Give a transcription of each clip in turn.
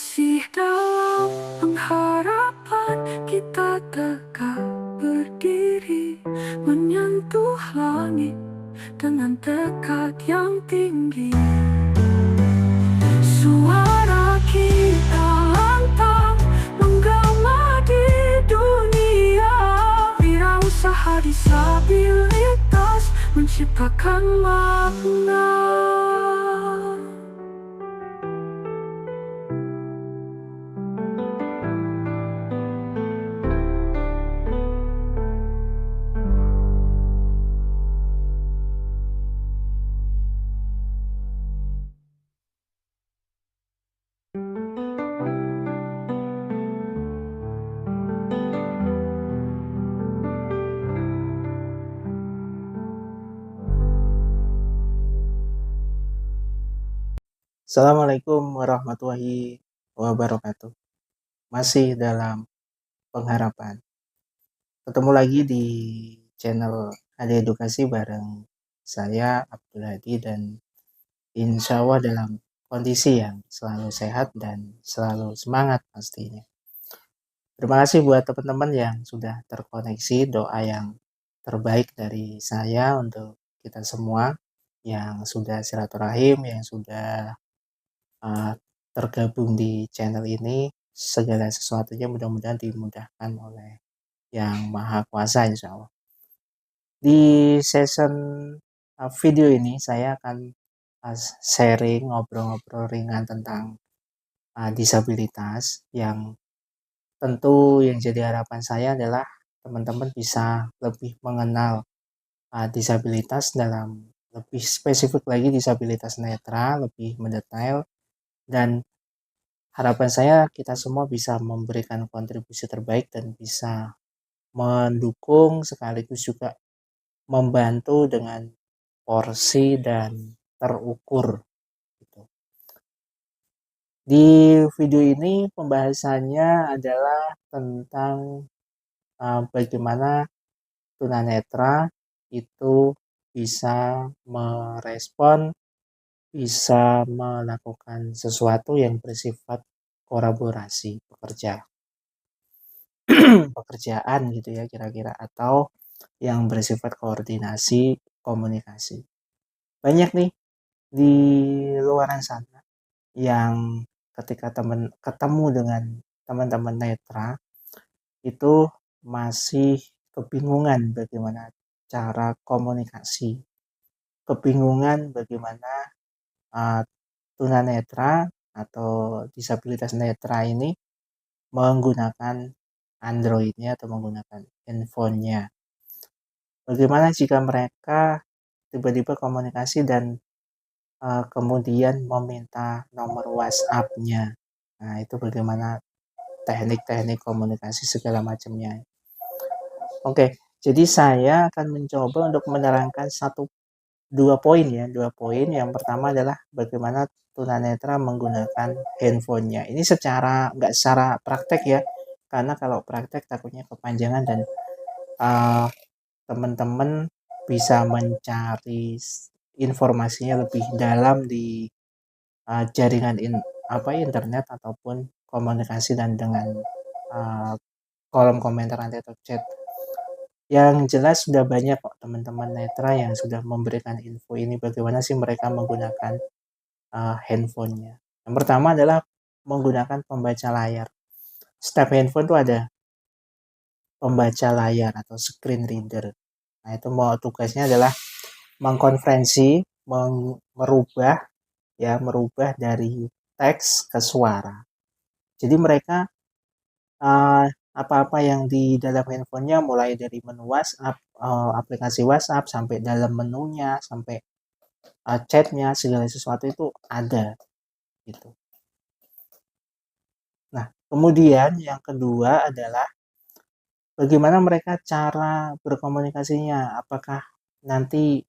Masih dalam pengharapan kita tegak berdiri, menyentuh langit dengan tekad yang tinggi. Suara kita lantang menggema di dunia. Wirausaha disabilitas menciptakan makna. Assalamualaikum warahmatullahi wabarakatuh. Masih dalam pengharapan. Ketemu lagi di channel Ade Edukasi bareng saya Abdul Hadi, dan insya Allah dalam kondisi yang selalu sehat dan selalu semangat pastinya. Terima kasih buat teman-teman yang sudah terkoneksi. Doa yang terbaik dari saya untuk kita semua yang sudah silaturahim, yang sudah tergabung di channel ini. Segala sesuatunya mudah-mudahan dimudahkan oleh Yang Maha Kuasa, insya Allah. Di season video ini saya akan sharing, ngobrol-ngobrol ringan tentang disabilitas, yang tentu yang jadi harapan saya adalah teman-teman bisa lebih mengenal disabilitas, dalam lebih spesifik lagi disabilitas netra, lebih mendetail, dan harapan saya kita semua bisa memberikan kontribusi terbaik dan bisa mendukung sekaligus juga membantu dengan porsi dan terukur gitu. Di video ini pembahasannya adalah tentang bagaimana tunanetra itu bisa merespon, bisa melakukan sesuatu yang bersifat kolaborasi pekerjaan gitu ya kira-kira, atau yang bersifat koordinasi komunikasi. Banyak nih di luaran sana yang ketika ketemu dengan teman-teman netra itu masih kebingungan bagaimana cara komunikasi, kebingungan bagaimana tunanetra atau disabilitas netra ini menggunakan Android-nya atau menggunakan handphonenya. Bagaimana jika mereka tiba-tiba komunikasi dan kemudian meminta nomor WhatsApp-nya. Nah, itu bagaimana teknik-teknik komunikasi segala macamnya. Oke, jadi saya akan mencoba untuk menerangkan dua poin ya. Dua poin. Yang pertama adalah bagaimana tunanetra menggunakan handphonenya. Ini nggak secara praktek ya, karena kalau praktek takutnya kepanjangan dan teman-teman bisa mencari informasinya lebih dalam di jaringan internet ataupun komunikasi dan dengan kolom komentar nanti atau chat. Yang jelas sudah banyak kok teman-teman netra yang sudah memberikan info ini bagaimana sih mereka menggunakan handphonenya. Yang pertama adalah menggunakan pembaca layar. Setiap handphone itu ada pembaca layar atau screen reader. Nah, itu tugasnya adalah mengkonferensi, merubah dari teks ke suara. Jadi mereka apa-apa yang di dalam handphonenya, mulai dari menu WhatsApp, aplikasi WhatsApp, sampai dalam menunya, sampai chatnya, segala sesuatu itu ada gitu. Nah, kemudian yang kedua adalah bagaimana mereka cara berkomunikasinya. Apakah nanti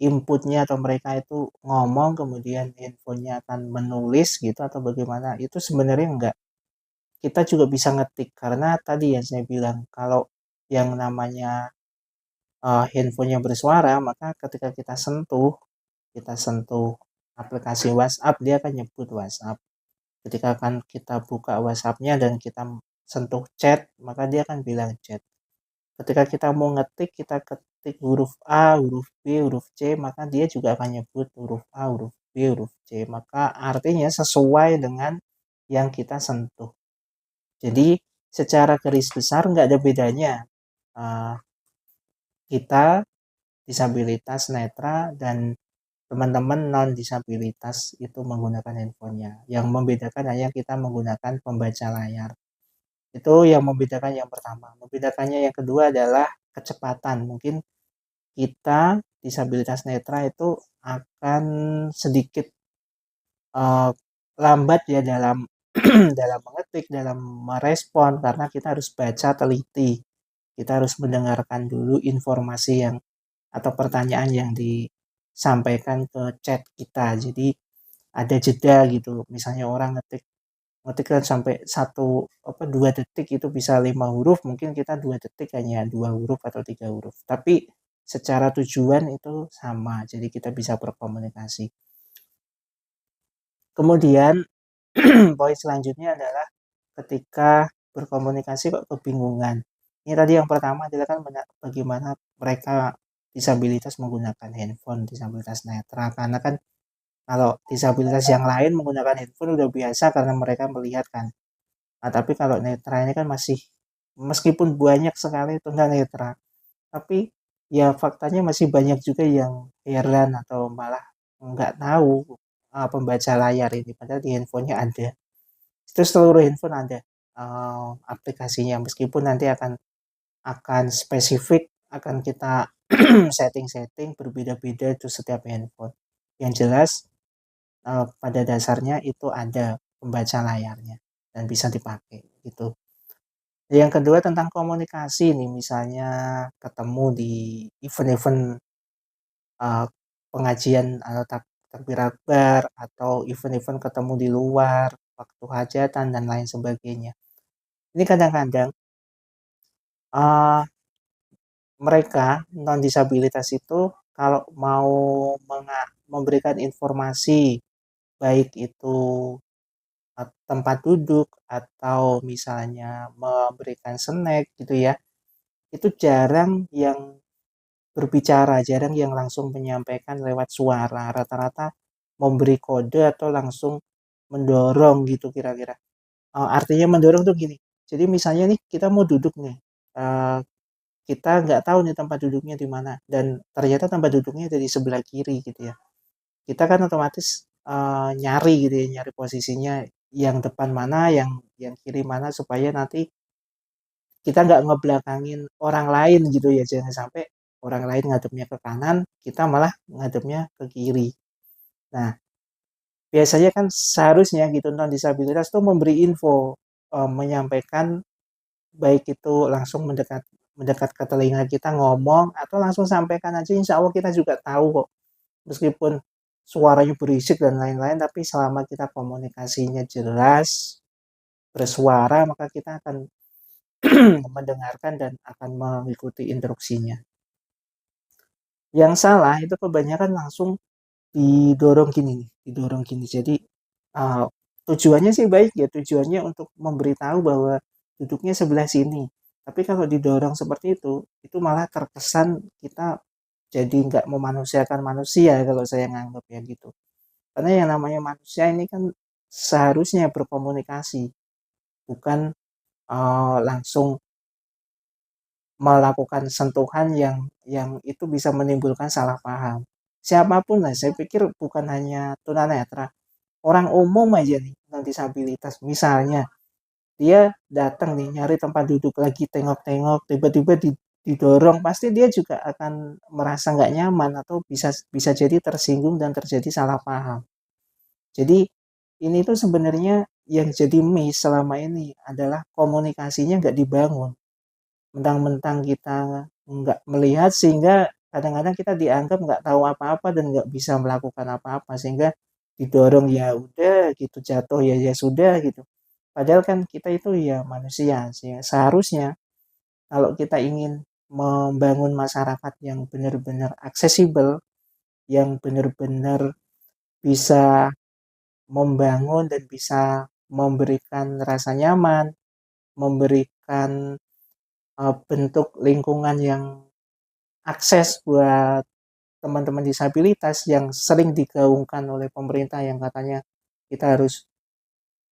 inputnya atau mereka itu ngomong kemudian handphonenya akan menulis gitu atau bagaimana? Itu sebenarnya enggak. Kita juga bisa ngetik, karena tadi yang saya bilang kalau yang namanya handphonenya bersuara, maka ketika kita sentuh aplikasi WhatsApp, dia akan nyebut WhatsApp. Ketika akan kita buka WhatsApp-nya dan kita sentuh chat, maka dia akan bilang chat. Ketika kita mau ngetik, kita ketik huruf A, huruf B, huruf C, maka dia juga akan nyebut huruf A, huruf B, huruf C. Maka artinya sesuai dengan yang kita sentuh. Jadi secara garis besar nggak ada bedanya kita disabilitas netra dan teman-teman non disabilitas itu menggunakan handphonenya. Yang membedakan hanya kita menggunakan pembaca layar. Itu yang membedakan yang pertama. Membedakannya yang kedua adalah kecepatan. Mungkin kita disabilitas netra itu akan sedikit lambat ya dalam dalam mengetik, dalam merespon karena kita harus baca teliti. Kita harus mendengarkan dulu informasi yang atau pertanyaan yang disampaikan ke chat kita. Jadi ada jeda gitu. Misalnya orang ngetik kan sampai 2 detik itu bisa 5 huruf, mungkin kita 2 detik hanya 2 huruf atau 3 huruf. Tapi secara tujuan itu sama, jadi kita bisa berkomunikasi. Kemudian poin selanjutnya adalah ketika berkomunikasi kok kebingungan. Ini tadi yang pertama adalah kan bagaimana mereka disabilitas menggunakan handphone, disabilitas netra. Karena kan kalau disabilitas yang lain menggunakan handphone udah biasa karena mereka melihat kan. Nah, tapi kalau netra ini kan masih, meskipun banyak sekali tunanetra, tapi ya faktanya masih banyak juga yang heran atau malah nggak tahu pembaca layar ini, padahal di handphonenya ada. Itu seluruh handphone ada aplikasinya, meskipun nanti akan spesifik, akan kita setting-setting berbeda-beda itu setiap handphone. Yang jelas pada dasarnya itu ada pembaca layarnya dan bisa dipakai gitu. Yang kedua tentang komunikasi nih, misalnya ketemu di event-event pengajian atau takbir akbar atau event-event ketemu di luar waktu hajatan dan lain sebagainya. Ini kadang-kadang mereka non disabilitas itu kalau mau memberikan informasi baik itu tempat duduk atau misalnya memberikan snack gitu ya, itu jarang yang berbicara, jarang yang langsung menyampaikan lewat suara, rata-rata memberi kode atau langsung mendorong gitu kira-kira. Artinya mendorong tuh gini, jadi misalnya nih kita mau duduk nih, kita nggak tahu nih tempat duduknya di mana dan ternyata tempat duduknya ada di sebelah kiri gitu ya. Kita kan otomatis nyari gitu ya, nyari posisinya yang depan mana, yang kiri mana supaya nanti kita nggak ngebelakangin orang lain gitu ya, jangan sampai orang lain ngadepnya ke kanan, kita malah ngadepnya ke kiri. Nah, biasanya kan seharusnya gitu non disabilitas tuh memberi info, menyampaikan baik itu langsung mendekat ke telinga kita ngomong atau langsung sampaikan aja, insya Allah kita juga tahu kok. Meskipun suaranya berisik dan lain-lain, tapi selama kita komunikasinya jelas, bersuara, maka kita akan mendengarkan dan akan mengikuti instruksinya. Yang salah itu kebanyakan langsung didorong gini. Jadi tujuannya sih baik ya, tujuannya untuk memberitahu bahwa duduknya sebelah sini. Tapi kalau didorong seperti itu malah terkesan kita jadi nggak memanusiakan manusia kalau saya nganggap ya gitu. Karena yang namanya manusia ini kan seharusnya berkomunikasi, bukan langsung melakukan sentuhan yang itu bisa menimbulkan salah paham. Siapapun lah, saya pikir bukan hanya tunanetra, orang umum aja nih non disabilitas, misalnya dia datang nih nyari tempat duduk lagi tengok-tengok, tiba-tiba didorong, pasti dia juga akan merasa nggak nyaman atau bisa bisa jadi tersinggung dan terjadi salah paham. Jadi ini tuh sebenarnya yang jadi miss selama ini adalah komunikasinya nggak dibangun. Mentang-mentang kita nggak melihat sehingga kadang-kadang kita dianggap nggak tahu apa-apa dan nggak bisa melakukan apa-apa sehingga didorong ya udah gitu, jatuh ya sudah gitu. Padahal kan kita itu ya manusia sih. Seharusnya kalau kita ingin membangun masyarakat yang benar-benar aksesibel, yang benar-benar bisa membangun dan bisa memberikan rasa nyaman, memberikan bentuk lingkungan yang akses buat teman-teman disabilitas yang sering digaungkan oleh pemerintah yang katanya kita harus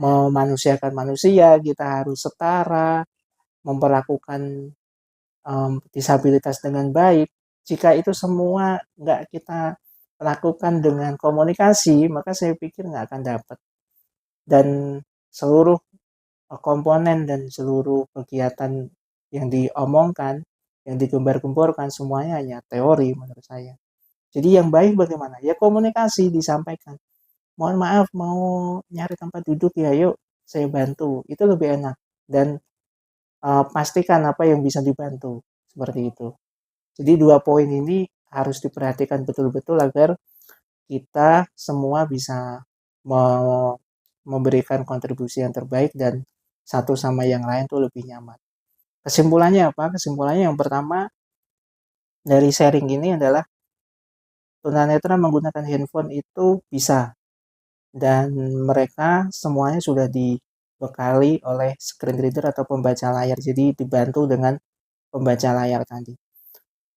memanusiakan manusia, kita harus setara, memperlakukan disabilitas dengan baik. Jika itu semua nggak kita lakukan dengan komunikasi, maka saya pikir nggak akan dapat. Dan seluruh komponen dan seluruh kegiatan yang diomongkan, yang digembar-gemborkan semuanya hanya teori menurut saya. Jadi yang baik bagaimana? Ya komunikasi disampaikan. Mohon maaf mau nyari tempat duduk ya, yuk saya bantu. Itu lebih enak dan pastikan apa yang bisa dibantu seperti itu. Jadi 2 poin ini harus diperhatikan betul-betul agar kita semua bisa memberikan kontribusi yang terbaik dan satu sama yang lain tuh lebih nyaman. Kesimpulannya apa? Kesimpulannya yang pertama dari sharing ini adalah tunanetra menggunakan handphone itu bisa dan mereka semuanya sudah dibekali oleh screen reader atau pembaca layar. Jadi dibantu dengan pembaca layar tadi.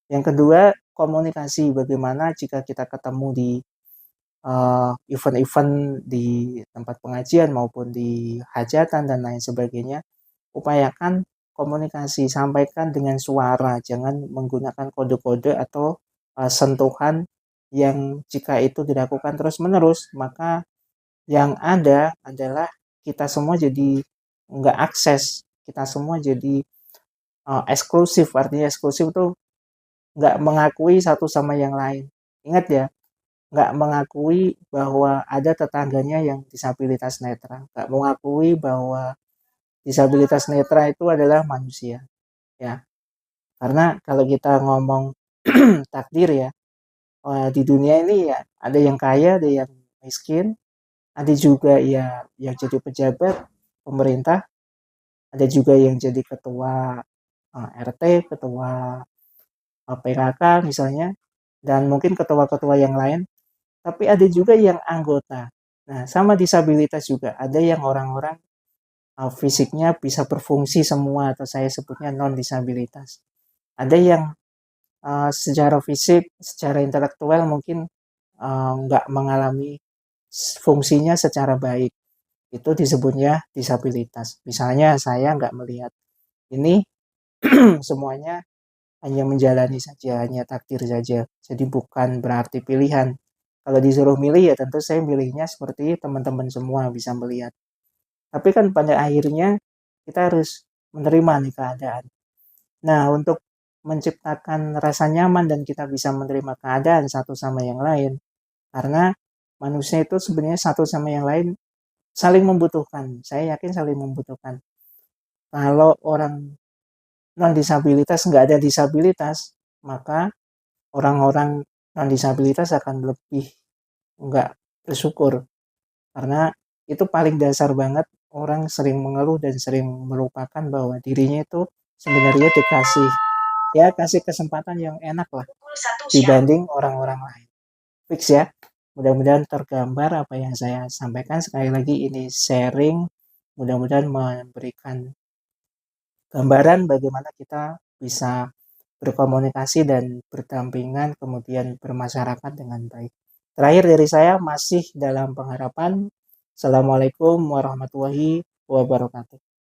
Yang kedua, komunikasi. Bagaimana jika kita ketemu di event-event di tempat pengajian maupun di hajatan dan lain sebagainya, upayakan komunikasi, sampaikan dengan suara, jangan menggunakan kode-kode atau sentuhan yang jika itu dilakukan terus-menerus, maka yang ada adalah kita semua jadi nggak akses, kita semua jadi eksklusif. Artinya eksklusif itu nggak mengakui satu sama yang lain. Ingat ya, nggak mengakui bahwa ada tetangganya yang disabilitas netra, nggak mengakui bahwa disabilitas netra itu adalah manusia, ya. Karena kalau kita ngomong takdir ya, di dunia ini ya ada yang kaya, ada yang miskin, ada juga ya yang jadi pejabat pemerintah, ada juga yang jadi ketua RT, ketua PKK misalnya, dan mungkin ketua-ketua yang lain. Tapi ada juga yang anggota. Nah, sama disabilitas juga. Ada yang orang-orang fisiknya bisa berfungsi semua atau saya sebutnya non-disabilitas. Ada yang secara fisik, secara intelektual mungkin nggak mengalami fungsinya secara baik. Itu disebutnya disabilitas. Misalnya saya nggak melihat. Ini semuanya hanya menjalani saja, hanya takdir saja. Jadi bukan berarti pilihan. Kalau disuruh milih ya tentu saya milihnya seperti teman-teman semua bisa melihat. Tapi kan pada akhirnya kita harus menerima nih keadaan. Nah, untuk menciptakan rasa nyaman dan kita bisa menerima keadaan satu sama yang lain. Karena manusia itu sebenarnya satu sama yang lain saling membutuhkan. Saya yakin saling membutuhkan. Kalau orang non-disabilitas nggak ada disabilitas, maka orang-orang non-disabilitas akan lebih nggak bersyukur. Karena itu paling dasar banget, orang sering mengeluh dan sering melupakan bahwa dirinya itu sebenarnya kasih kesempatan yang enak lah dibanding orang-orang lain. Fix ya. Mudah-mudahan tergambar apa yang saya sampaikan. Sekali lagi ini sharing, mudah-mudahan memberikan gambaran bagaimana kita bisa berkomunikasi dan berdampingan kemudian bermasyarakat dengan baik. Terakhir dari saya masih dalam pengharapan. Assalamualaikum warahmatullahi wabarakatuh.